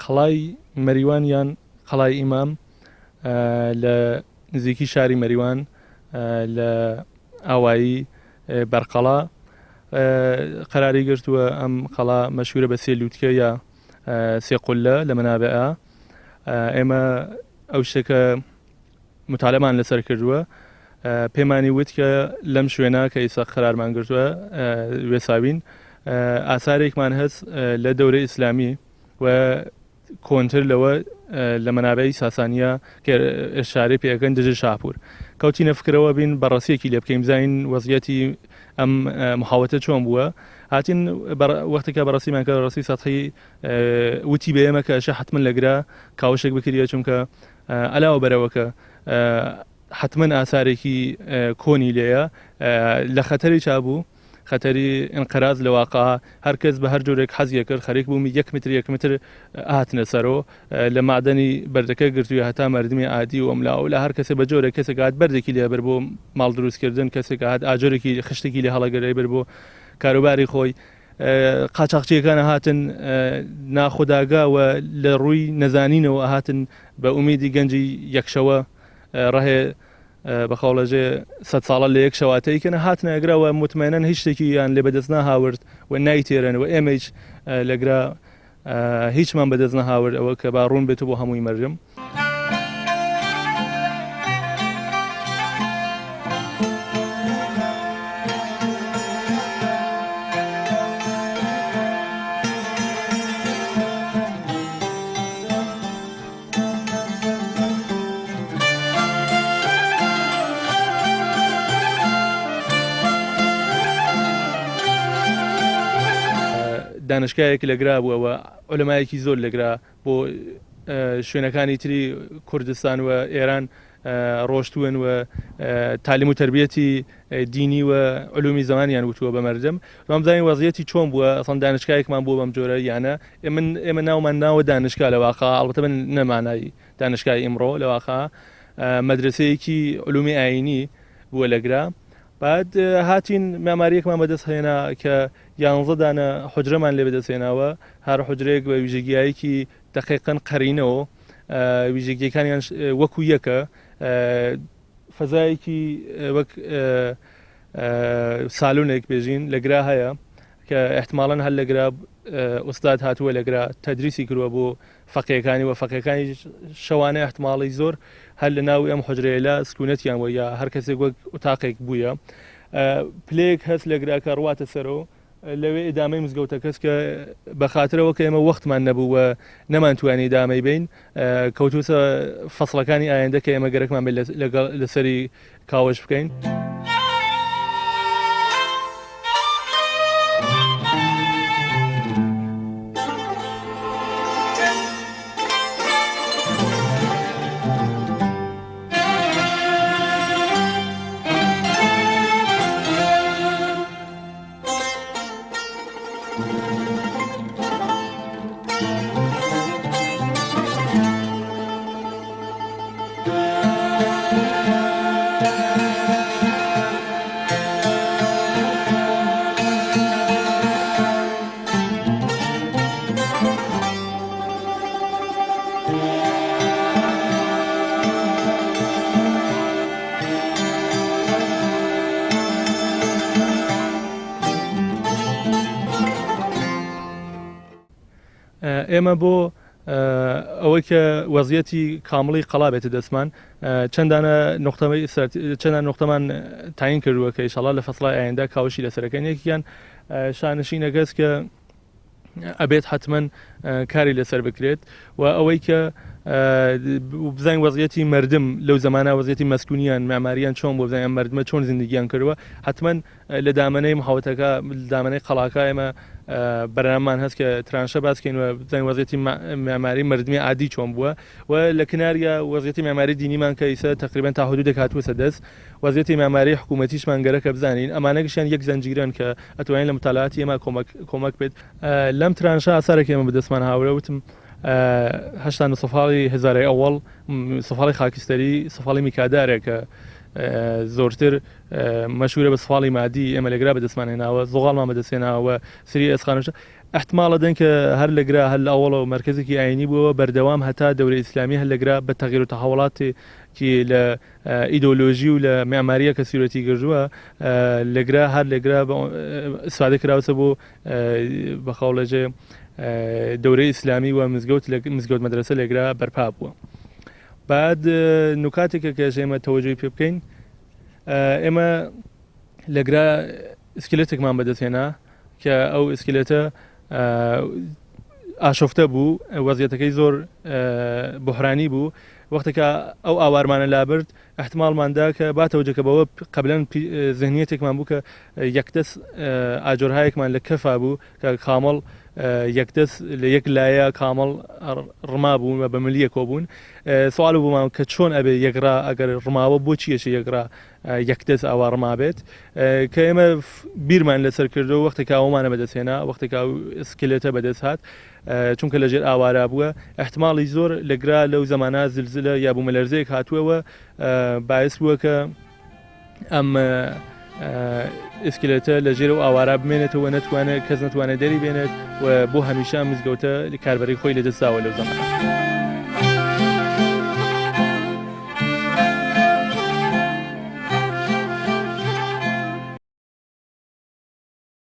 قەڵای مەریوان یان قەڵای ئیمام لە نزیکی شاری مەریوان لە ئاوایی بەرقەڵا قەراری گرتووە ئەم قەڵا مەشهورە بە سێ لووتکە یا سێ قولە لە مەنابەئە. ئێمە ئەو شتێکە متالەمان لەسەر کردووە پێمانی وت کە لەم شوێنە کە ئێستا قەرارمان گرتووە وێساوین ئاسارێکمان هەست لە دەورەی ئیسلامی و کۆنتر لەوە لە مەنابەی ساسانیە کە ئێشارەی پێەکەن دژە شاپور کەوتینە فکرەوە بین بەڕاستیەکی لێ بکەین بزانین وەزعیەتی ئەم محاوەتە چۆن بووە هاتین وەختێکە بەڕاستیمان کە ڕاستی سەتحی وتی بە ئێمە کە ئەشە حتمن لەگرا کاوشێک بکریە چونکە ئەلاوە بەرەوەکە حتمن ئاسارێکی کۆنی لێیە لە خەتەری چابوو خەتەری انقراض لە واقع هەر کەس بە هەر جۆرێک حەزیە کرد خەریک بوومی 1 متر هاتنە سەرەوە لە معدەنی بەردەکە گرتووی هەتا مەردمی عادی و ئەملاو لە هەر کەسێ بە جۆرێک کەسێک هات بەردێکی لێبەر بۆ ماڵ دروستکردن کەسێک هات ئاجۆرێکی خشتێکی لێ هەڵەگەرەی بەر بۆ کاروباری خۆی قاچاقچیەکانە هاتن ناخوداگاوە لە ڕووی نەزانینەوە هاتن بە ئومیدی گەنجی یەکشەوە ڕەهێ بەخاڵەژێ 100 ساڵە لە یەک شەواتەیەکەنە هاتنە ئەگراوە متمەنەن هیچ شتێکی یان لێ بەدەست ناهاورد و نایتێرن و ئێمەش لەگرا هیچمان بەدەست نەهاورد ئەوە کە با ڕوون بێت بۆ هەمووی مەرجم. دانشگایەکی لەگرا بووەوە عولەمایەکی زۆر لەگرا بۆ شوێنەکانی تری کوردستان و ئێران ڕۆشتوون و تعلیم و تربیەتی دینی و علومی زمانیان وتووە بە مەرجەم مامزانین وەزعیەتی چۆن بووە ئەسڵ دانشگایەکمان بووە بەم جۆرە یانە ئێمە ناومان ناوە دانشگا لە واقع ئەڵبەتە من نەمانایی دانشگای ئیمڕۆ لە واقع مەدرسەیەکی علومی ئاینی بووە لەگرا بعد هاتین ماماریەکمان بەدەست هێنا کە 11 دانە حجرەمان لێ بەدەستێناوە هەر حجرێک بە ویژگیایەکی دقیقاً قەرینەوە ویژگیەکانیان وەکو یەکە فەزایەکی وەک سالونێک بێژین لەگرا هەیە کە احتمالاً هەر لەگرا ئوستاد هاتووە لەگرا تەدریسی کردووە بۆ فەقیەکانی و فەقیەکانی شەوانە احتماڵی زۆر هەر لە ناوی ئەم حجرەیە سکوونەتیان وە یا هەر کەسێک وەک ئوتاقێک بووە پلەیەک هەست لەگرا کە ڕواتە سەرەوە لەوێ ئیدامەی مزگەوتە کەس کە بە خاترەوە کە ئێمە وەختمان نەبوو و نەمانتوانی ئیدامەی بین کەوتوسە فەسڵەکانی ئایندە کە ئێمە گەرەکمان بێت لەسەری کاوەش بکەین. ئێمە بۆ ئەوەی کە وەزعیەتی کامڵی قەڵا بێتە دەستمان چەندان نقطەمان تاین کردووە کە ئینشاڵڵا لە فەسڵای ئایندا کاوشی لەسەرەکەن یەکیان شانشینەکەس کە ئەبێت حتمەن کاری لەسەر بکرێت و ئەوەی کە بزانین وەزعیەتی مردم لەو زمانە وەزعیەتی مەسکونیان معماریان چۆن بۆ بزانین مردمە چۆن زیندگییان کردووە حتمەن لە دامەنەی محاوتەکە دامەنەی قەڵاکە ئێمە بەرنامەمان هەست کە ترانشە باسکەین و بزانین وەزعیەتی معماری مردمی عادی چۆن بووە و لە کناریە وەزعیەتی معماری دینیمان کە ئیسا تقریباً تا حدودێک هاتووە دەست وەزعیەتی معماری حکوومەتیشمان گەرەکە بزانین ئەمانەگەشیان یەک زەنجیرن کە ئەتوانین لە مطالعاتی ئێمە کۆمەک بێت لەم ترانشە ئاسارێک ئێمە بەدەستمان هاورە وتم هەشتان سەفاڵی هزارەی ئەوەڵ سەفاڵی خاکستەری سەفاڵی میکادارێکە زۆرتر مەشهورە بە سەفاڵی مادی ئێمە لەگرا بەدەستمان هێناوە زۆغاڵمان بەدەستێناوە سری ئەسخانش احتمال دەن کە هەر لەگرا هەر لە ئەوڵەوە مرکزێکی ئاینی بووە بەردەوام هەتا دەورە ئیسلامی هەر لەگرا بە تەغیر و تەحوڵاتی لە ئیدۆلۆژی و لە معماریە کە سوورەتی گرژووە لەگرا هەر لەگرا استفادە کراوسە بۆ بەخەڵەجێ دەورەی ئیسلامی و مزگەوت مەدرسە لەگرا بەرپا بووە. بعد نکاتێکە کە ئێمە تەوەجۆی پێ بکەین ئێمە لەگرا ئسکلێتێکمان بەدەستێنا کە ئەو ئسکلێتە ئاشۆفتە بوو وەزیەتەکەی زۆر بحرانی بوو وەختێکە ئەو ئاوارمانە لابرد احتمالماندا کە باتەوەجەکە بەوە قبلەن ذهنیەتێکمان بوو کە یەکدەست ئاجۆرهایەکمان لە کەفا بوو کە کامەڵ یەکدەست لە یەک لایە کامەڵ ڕما بوون و بە ملیە کۆبوون سوال بوومان کە چۆن ئەبێ یەکرا ئەگەر ڕماوە بۆ چیەشە یەکرا یەکدەست ئاوا ڕما بێت کە ئێمە بیرمان لەسەر کردەوە وەختێکا ئەومانە بەدەستێنا وەختێکا سکلێتە بەدەست هات چونکە لەژێر ئاوارا بووە احتماڵی زۆر لەگرا لەو زەمانە زلزلە یا بوومەلەرزەیەک هاتووەوە باعث بووە کە ئەم ئسکلێتە لە ژێر و ئاوارا بمێنێتەوە نەتوانێت کەس نەتوانێت دەری بێنێت و بۆ هەمیشە مزگەوتە کاربەری خۆی لەدەستاوە لەو زەمانە.